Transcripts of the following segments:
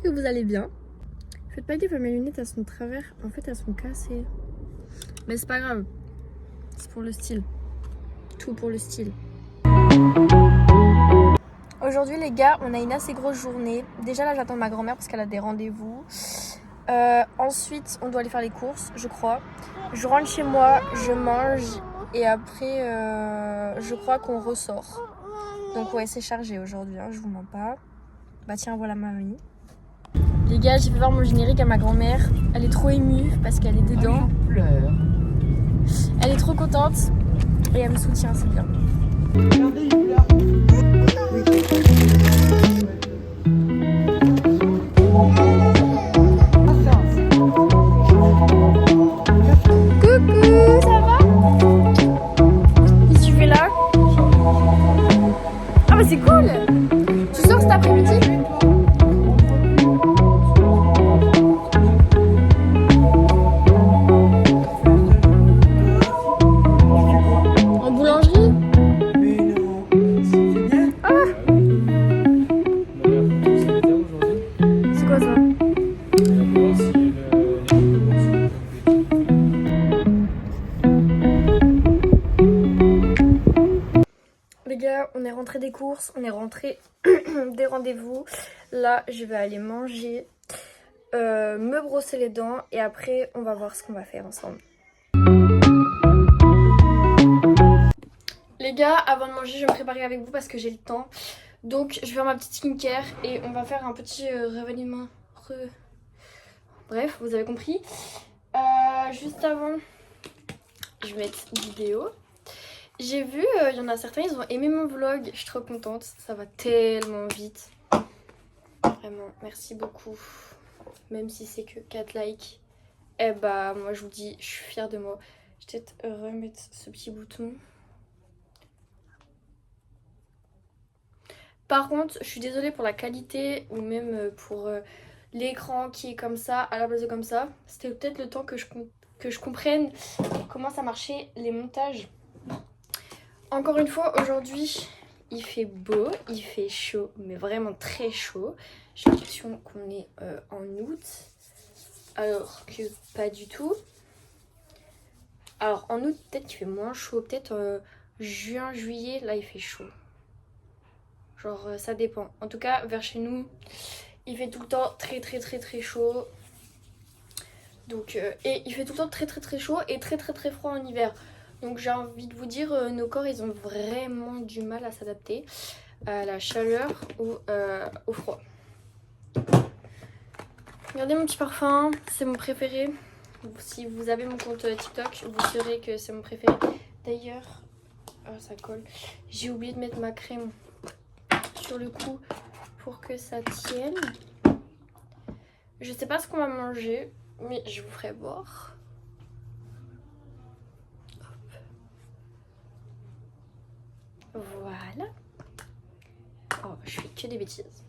que vous allez bien. Faites pas gaffe, mes lunettes elles sont de travers. En fait elles sont cassées. Mais c'est pas grave. C'est pour le style. Tout pour le style. Aujourd'hui les gars, on a une assez grosse journée. Déjà là j'attends ma grand-mère parce qu'elle a des rendez-vous. Ensuite on doit aller faire les courses, je crois. Je rentre chez moi, je mange et après je crois qu'on ressort. Donc ouais, c'est chargé aujourd'hui, hein, je vous mens pas. Bah tiens, voilà ma mamie. Les gars, j'ai fait voir mon générique à ma grand-mère. Elle est trop émue parce qu'elle est dedans. Je pleure. Elle est trop contente et elle me soutient, c'est bien. Regardez, il pleure. Coucou, ça va? Qu'est-ce que tu fais là? Ah bah c'est cool! Tu sors cet après-midi? En boulangerie? Mais non, c'est bien. Ah! C'est quoi ça? Les gars, on est rentré des courses, on est rentré des rendez-vous. Là, je vais aller manger, me brosser les dents et après, on va voir ce qu'on va faire ensemble. Les gars, avant de manger, je vais me préparer avec vous parce que j'ai le temps. Donc, je vais faire ma petite skincare et on va faire un petit réveillement. Bref, vous avez compris. Juste avant, je vais mettre vidéo. J'ai vu, il y en a certains, ils ont aimé mon vlog. Je suis trop contente, ça va tellement vite. Vraiment, merci beaucoup. Même si c'est que 4 likes. Eh bah, moi je vous dis, je suis fière de moi. Je vais peut-être remettre ce petit bouton. Par contre, je suis désolée pour la qualité ou même pour l'écran qui est comme ça, à la place de comme ça. C'était peut-être le temps que je comprenne comment ça marchait les montages. Encore une fois, aujourd'hui, il fait beau, il fait chaud, mais vraiment très chaud. J'ai l'impression qu'on est en août, alors que pas du tout. Alors en août, peut-être qu'il fait moins chaud, peut-être juin, juillet, là il fait chaud. Genre ça dépend. En tout cas, vers chez nous, il fait tout le temps très chaud. Donc, et il fait tout le temps très chaud et très froid en hiver. Donc j'ai envie de vous dire, nos corps ils ont vraiment du mal à s'adapter à la chaleur ou au froid. Regardez mon petit parfum, c'est mon préféré. Si vous avez mon compte TikTok, vous saurez que c'est mon préféré. D'ailleurs, oh, ça colle. J'ai oublié de mettre ma crème sur le cou pour que ça tienne. Je sais pas ce qu'on va manger, mais je vous ferai voir. Voilà. Oh, je fais que des bêtises.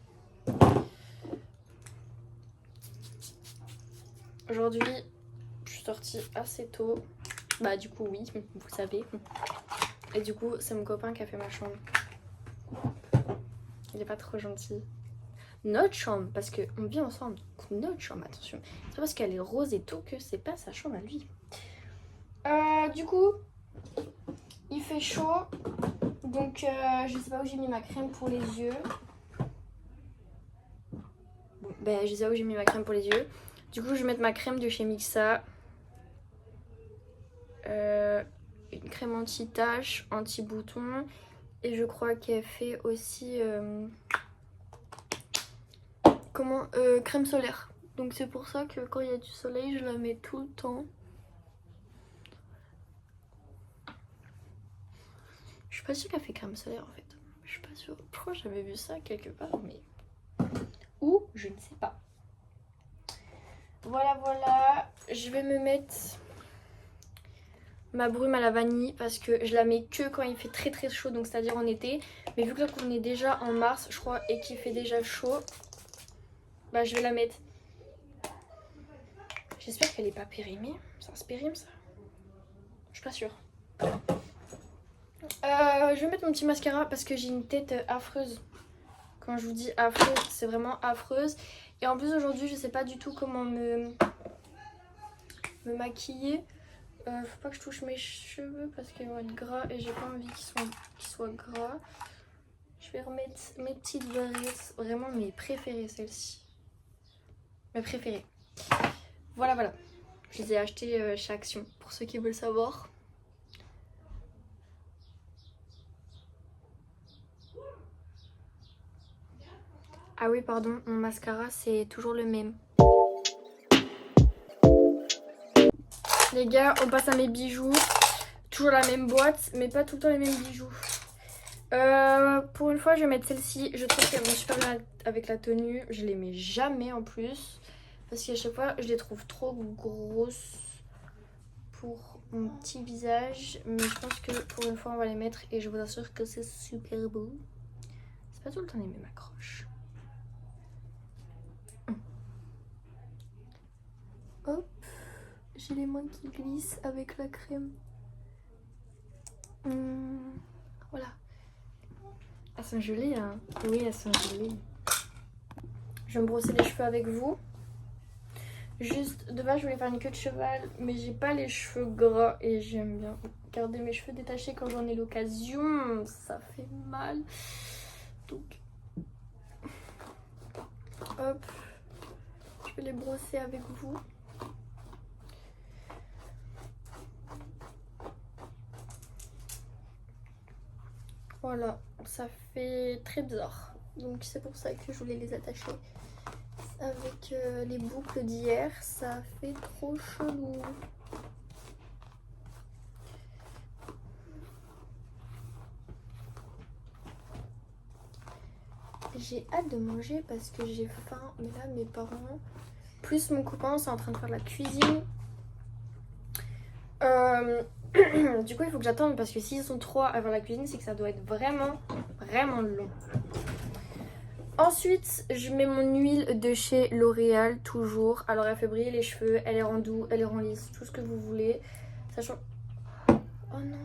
Aujourd'hui, je suis sortie assez tôt. Bah du coup oui, vous savez. Et du coup, c'est mon copain qui a fait ma chambre. Il est pas trop gentil. Notre chambre, parce qu'on vit ensemble. Notre chambre, attention. C'est pas parce qu'elle est rose et tout que c'est pas sa chambre à lui. Du coup, il fait chaud. Donc, je sais pas où j'ai mis ma crème pour les yeux. Bon, ben, je sais pas où j'ai mis ma crème pour les yeux. Du coup, je vais mettre ma crème de chez Mixa. Une crème anti-tache, anti-bouton. Et je crois qu'elle fait aussi... crème solaire. Donc c'est pour ça que quand il y a du soleil, je la mets tout le temps. Je suis pas sûre qu'elle fait crème solaire en fait. Je suis pas sûre. Pourquoi j'avais vu ça quelque part, mais... Ou je ne sais pas. Voilà. Je vais me mettre ma brume à la vanille parce que je la mets que quand il fait très chaud, donc c'est-à-dire en été. Mais vu que là qu'on est déjà en mars, je crois, et qu'il fait déjà chaud, bah je vais la mettre. J'espère qu'elle est pas périmée. Ça se périme ça? Je suis pas sûre. Je vais mettre mon petit mascara parce que j'ai une tête affreuse. Quand je vous dis affreuse, c'est vraiment affreuse. Et en plus aujourd'hui je sais pas du tout comment me maquiller. Faut pas que je touche mes cheveux parce qu'ils vont être gras et j'ai pas envie qu'ils soient gras. Je vais remettre mes petites varices, vraiment mes préférées celles-ci. Mes préférées. Voilà, voilà. Je les ai achetées chez Action pour ceux qui veulent savoir. Ah oui, pardon, mon mascara c'est toujours le même. Les gars, on passe à mes bijoux. Toujours la même boîte, mais pas tout le temps les mêmes bijoux. Pour une fois, je vais mettre celle-ci. Je trouve qu'elle va super bien avec la tenue. Je les mets jamais en plus. Parce qu'à chaque fois, je les trouve trop grosses pour mon petit visage. Mais je pense que pour une fois, on va les mettre. Et je vous assure que c'est super beau. C'est pas tout le temps les mêmes accroches. Hop. J'ai les mains qui glissent avec la crème. Voilà. Elles sont jolies, hein. Oui, elles sont jolies. Je vais me brosser les cheveux avec vous. Juste, de base, je voulais faire une queue de cheval, mais j'ai pas les cheveux gras et j'aime bien garder mes cheveux détachés quand j'en ai l'occasion. Ça fait mal. Donc, hop. Je vais les brosser avec vous. Voilà, ça fait très bizarre. Donc c'est pour ça que je voulais les attacher. Avec les boucles d'hier, ça fait trop chelou. J'ai hâte de manger parce que j'ai faim. Mais là, mes parents, plus mon copain, sont en train de faire la cuisine. Du coup il faut que j'attende parce que s'ils sont 3 à faire la cuisine, c'est que ça doit être vraiment long. Ensuite je mets mon huile de chez L'Oréal toujours. Alors elle fait briller les cheveux, elle les rend doux, elle les rend lisses, tout ce que vous voulez. Sachant... Oh non.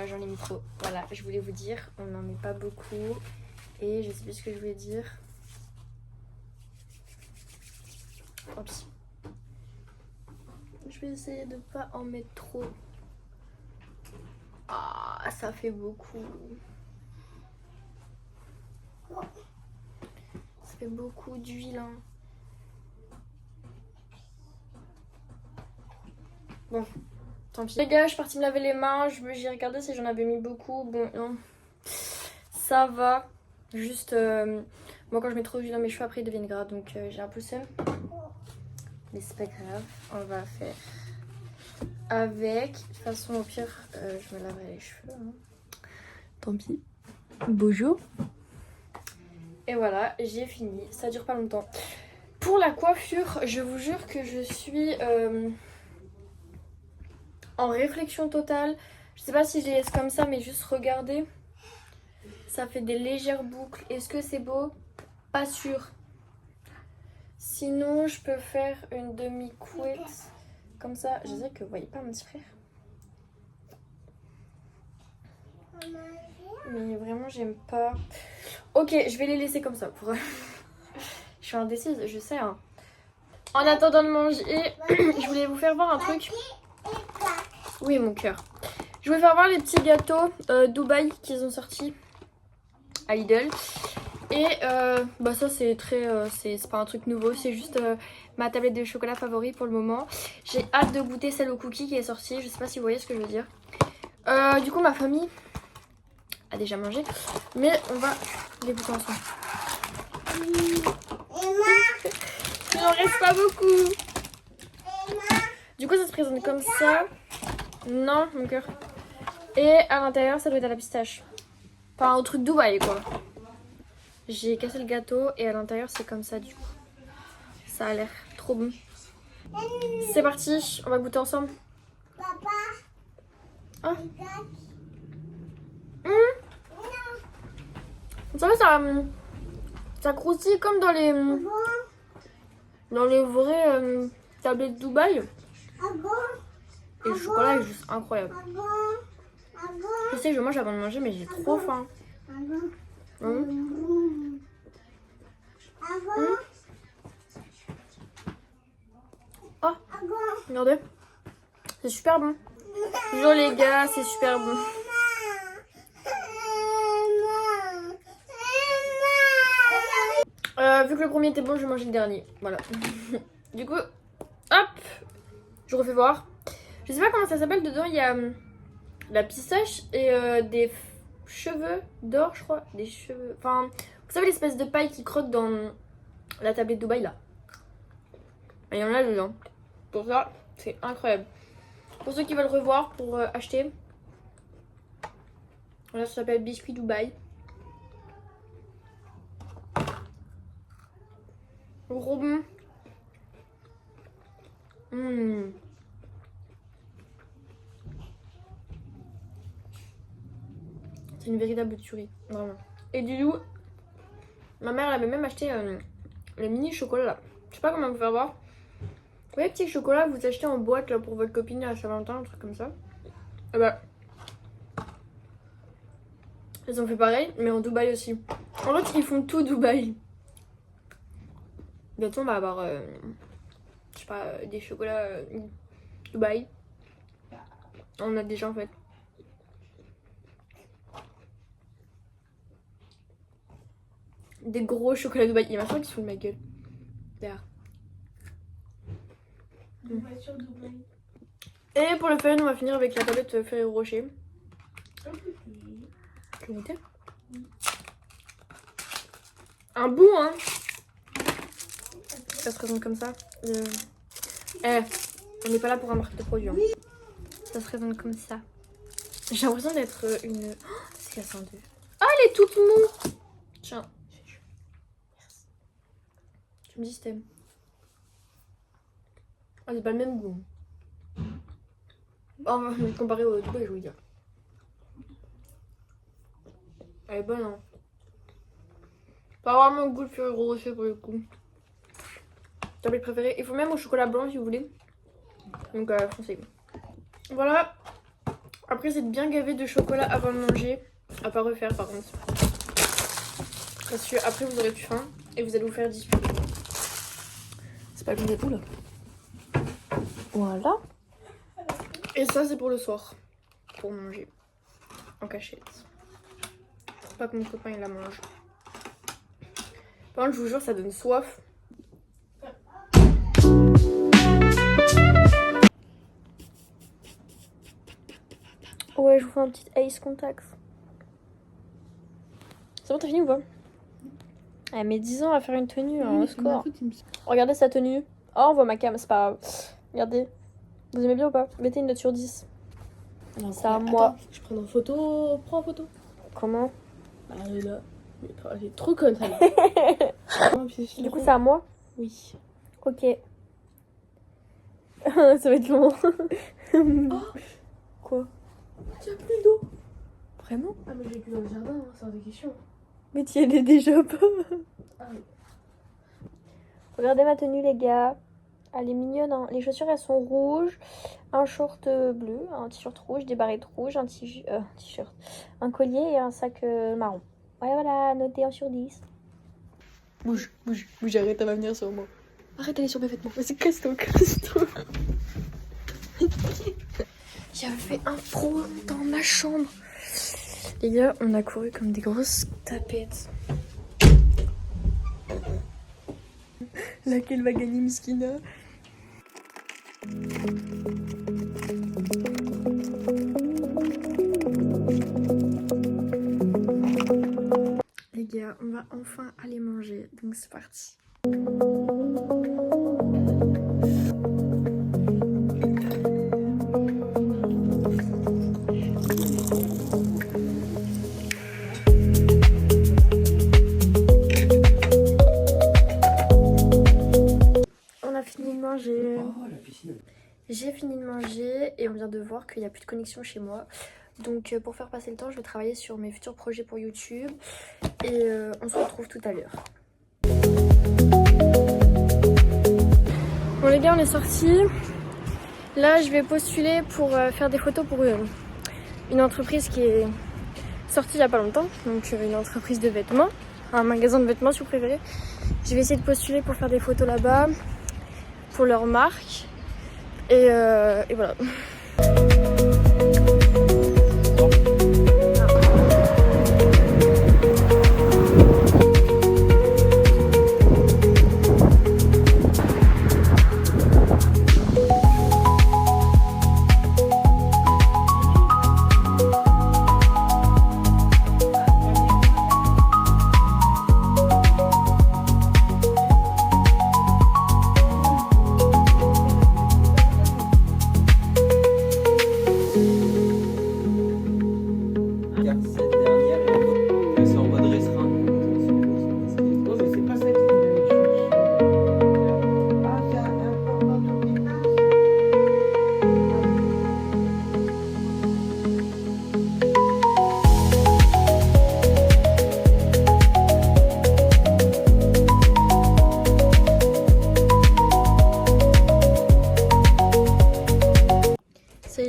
J'en ai mis trop. Voilà, je voulais vous dire, on n'en met pas beaucoup. Et je sais plus ce que je voulais dire. Tant pis. Je vais essayer de pas en mettre trop. Ah, ça fait beaucoup. Ça fait beaucoup d'huile. Hein. Bon, tant pis. Les gars, je suis partie me laver les mains. J'ai regardé si j'en avais mis beaucoup. Bon, non. Ça va. Juste, moi quand je mets trop d'huile dans mes cheveux, après ils deviennent gras. Donc j'ai un peu seum. Mais c'est pas grave. On va faire avec. De toute façon, au pire, je me laverai les cheveux. Hein. Tant pis. Bonjour. Et voilà, j'ai fini. Ça dure pas longtemps. Pour la coiffure, je vous jure que je suis en réflexion totale. Je sais pas si je les laisse comme ça, mais juste regardez. Ça fait des légères boucles. Est-ce que c'est beau? Pas sûr. Sinon, je peux faire une demi-couette. Comme ça. Je sais que vous voyez pas mon petit frère. Mais vraiment, j'aime pas. Ok, je vais les laisser comme ça. Je suis indécise, je sais. Hein. En attendant de manger, je voulais vous faire voir un truc. Oui, mon cœur. Je voulais faire voir les petits gâteaux Dubaï qu'ils ont sortis à Lidl. Et bah ça c'est très c'est pas un truc nouveau, c'est juste ma tablette de chocolat favori pour le moment. J'ai hâte de goûter celle au cookie qui est sortie, je sais pas si vous voyez ce que je veux dire. Du coup ma famille a déjà mangé, mais on va les goûter ensemble. Il n'en reste pas beaucoup. Du coup ça se présente comme ça. Non mon cœur. Et à l'intérieur ça doit être à la pistache. Enfin un truc Dubaï quoi. J'ai cassé le gâteau et à l'intérieur c'est comme ça du coup. Ça a l'air trop bon. C'est parti, on va goûter ensemble. Papa. Ah. Vous savez ça croustille comme dans les vraies tablettes Dubaï. Et le chocolat est juste incroyable. Je sais que je mange avant de manger, mais j'ai trop faim. Oh, regardez. C'est super bon. Bonjour les gars, c'est super bon. Vu que le premier était bon, je vais manger le dernier. Voilà. Du coup, hop, je refais voir. Je sais pas comment ça s'appelle. Dedans, il y a la pistache et des cheveux d'or, je crois. Des cheveux. Enfin, vous savez, l'espèce de paille qui croque dans la tablette Dubaï là. Et il y en a dedans. Pour ça, c'est incroyable. Pour ceux qui veulent revoir, pour acheter. Voilà, ça s'appelle Biscuit Dubaï. Gros bon. C'est une véritable tuerie, vraiment. Et du coup, ma mère elle avait même acheté les mini chocolats là. Je sais pas comment vous faire voir. Vous voyez, petits chocolats, vous achetez en boîte là pour votre copine à Saint-Valentin, un truc comme ça. Et bah, ils ont fait pareil, mais en Dubaï aussi. En fait, ils font tout Dubaï. Bientôt, on va avoir, je sais pas, des chocolats Dubaï. On a déjà en fait. Des gros chocolats Dubaï. Il y a ma soeur qui se fout de ma gueule. Derrière. Et pour le fun, on va finir avec la tablette Ferrero Rocher. Tu veux goûter? Un bout, hein. Ça se présente comme ça. On n'est pas là pour un marque de produit. Hein. Ça se présente comme ça. J'ai l'impression d'être une... Oh, c'est cassé en deux. Ah, elle est toute mou. Tiens. Merci. Tu me dis si t'aimes. Ah, c'est pas le même goût. Oh, comparé au Dubaï, je veux dire. Elle est bonne, hein. Pas vraiment le goût de Ferrero Rocher pour le coup. Tablette préférée. Il faut même au chocolat blanc si vous voulez. Donc, foncez. Voilà. Après, c'est bien gavé de chocolat avant de manger. À pas refaire par contre. Parce que après, vous aurez plus faim et vous allez vous faire disputer. C'est pas le bon là. Voilà. Et ça, c'est pour le soir. Pour manger. En cachette. Faut pas que mon copain il la mange. Par contre, je vous jure, ça donne soif. Ouais, je vous fais un petit Ace Contact. C'est bon, t'as fini ou pas? Elle met 10 ans à faire une tenue, hein, au score. Regardez sa tenue. Oh, on voit ma cam, c'est pas grave. Regardez. Vous aimez bien ou pas? Mettez une note sur 10. C'est à moi. Attends, je prends en photo. Prends en photo. Comment? Bah, elle est là. Elle est trop conne, elle. Du coup, c'est à moi? Oui. Ok. Ça va être long. Oh. Quoi? Tu as plus d'eau. Vraiment? Ah, mais j'ai plus dans le jardin, hein, c'est hors de question. Mais tu y allais déjà pas. Ah oui. Regardez ma tenue, les gars. Elle est mignonne, hein. Les chaussures, elles sont rouges. Un short bleu, un t-shirt rouge, des barrettes rouges, un t-shirt, un collier et un sac marron. Voilà, noté 1 sur 10. Bouge, arrête, elle va venir sur moi. Arrête d'aller sur mes vêtements. Vas-y, casse-toi. J'avais fait un pro dans ma chambre. Les gars, on a couru comme des grosses tapettes. Laquelle va gagner, Miskina? Les gars, on va enfin aller manger, donc c'est parti. On a fini de manger. Oh, la piscine. J'ai fini de manger et on vient de voir qu'il n'y a plus de connexion chez moi. Donc pour faire passer le temps, je vais travailler sur mes futurs projets pour YouTube. Et on se retrouve tout à l'heure. Bon les gars, on est sortis. Là, je vais postuler pour faire des photos pour une entreprise qui est sortie il n'y a pas longtemps, donc une entreprise de vêtements, un magasin de vêtements si vous préférez. Je vais essayer de postuler pour faire des photos là-bas, pour leur marque, et voilà.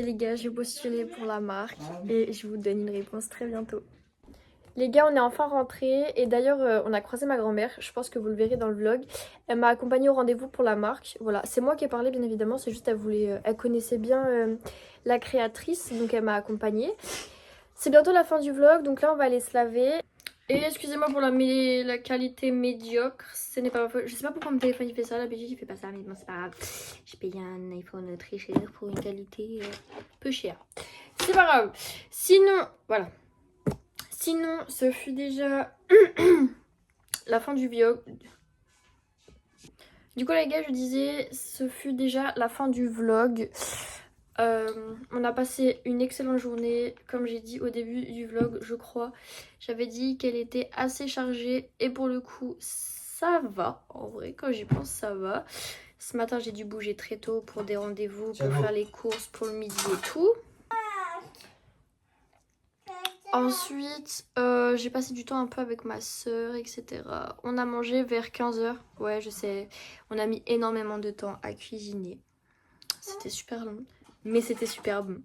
Les gars, j'ai postulé pour la marque et je vous donne une réponse très bientôt. Les gars, on est enfin rentrés et d'ailleurs on a croisé ma grand-mère, je pense que vous le verrez dans le vlog. Elle m'a accompagnée au rendez-vous pour la marque. Voilà, c'est moi qui ai parlé bien évidemment, c'est juste elle connaissait bien la créatrice, donc elle m'a accompagnée. C'est bientôt la fin du vlog, donc là on va aller se laver. Et excusez-moi pour la qualité médiocre, ce n'est pas ma faute. Je sais pas pourquoi mon téléphone il fait ça, d'habitude il fait pas ça, mais bon c'est pas grave. J'ai payé un iPhone très cher pour une qualité peu chère. C'est pas grave. Sinon, voilà. Sinon, ce fut déjà la fin du vlog. Du coup les gars, je disais, ce fut déjà la fin du vlog. On a passé une excellente journée, comme j'ai dit au début du vlog, je crois. J'avais dit qu'elle était assez chargée et pour le coup ça va. En vrai, quand j'y pense, ça va. Ce matin j'ai dû bouger très tôt pour des rendez-vous, pour faire les courses pour le midi et tout. Ensuite j'ai passé du temps un peu avec ma soeur, etc. On a mangé vers 15h. Ouais, je sais, on a mis énormément de temps à cuisiner. C'était super long, mais c'était super bon.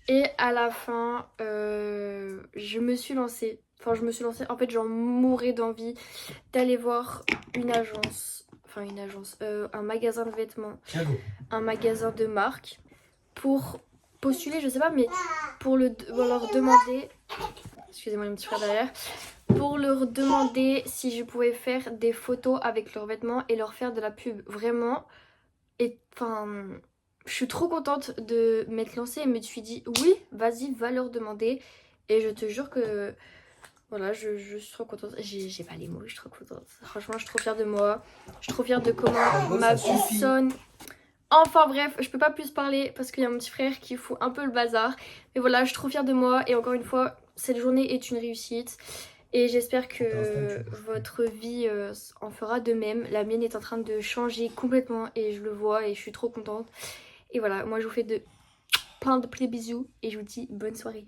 Et à la fin, je me suis lancée. En fait, j'en mourais d'envie d'aller voir une agence. Enfin, une agence. Un magasin de vêtements. Un magasin de marque. Pour postuler, je sais pas, mais pour leur demander. Excusez-moi, il y a mon petit frère derrière. Pour leur demander si je pouvais faire des photos avec leurs vêtements et leur faire de la pub. Vraiment. Et enfin. Je suis trop contente de m'être lancée et me suis dit oui, vas-y, va leur demander. Et je te jure que voilà, je suis trop contente. J'ai pas les mots, je suis trop contente. Franchement, je suis trop fière de moi. Je suis trop fière de comment ma vie sonne. Enfin bref, je peux pas plus parler parce qu'il y a mon petit frère qui fout un peu le bazar. Mais voilà, je suis trop fière de moi. Et encore une fois, cette journée est une réussite. Et j'espère que votre vie en fera de même. La mienne est en train de changer complètement et je le vois et je suis trop contente. Et voilà, moi je vous fais plein de petits bisous et je vous dis bonne soirée.